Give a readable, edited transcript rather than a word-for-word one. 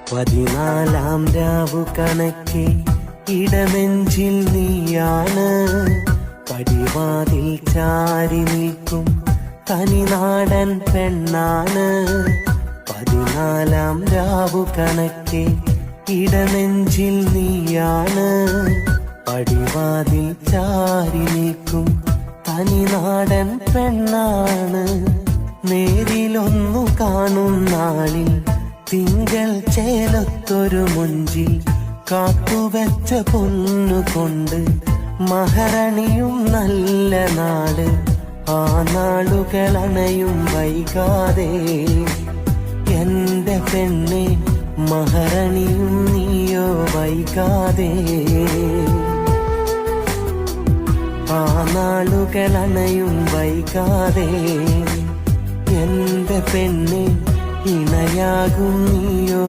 14 രാവു കണക്കെ ഇടനെഞ്ചിൽ നീയാണ്. പടിവാതിൽ ചാരി നിൽക്കും തനിനാടൻ പെണ്ണാണ്. 14 രാവു കണക്കെ ഇടനെഞ്ചിൽ നീയാണ്. പടിവാതിൽ ചാരി നിൽക്കും തനിനാടൻ പെണ്ണാണ്. നേരിലൊന്നു കാണും നാളിൽ തിങ്കൾ ചേലത്തൊരു മുഞ്ചിൽ കാത്തുവെച്ച പൊന്നുകൊണ്ട് മഹാറാണിയും നല്ല നാള്. ആ നാളുകളണയും വൈകാതെ എന്റെ പെണ്ണെ മഹാറാണിയും നീയോ വൈകാതെ. ആ നാളുകളണയും വൈകാതെ എന്റെ പെണ്ണെ ഇണയാകും നീയോ.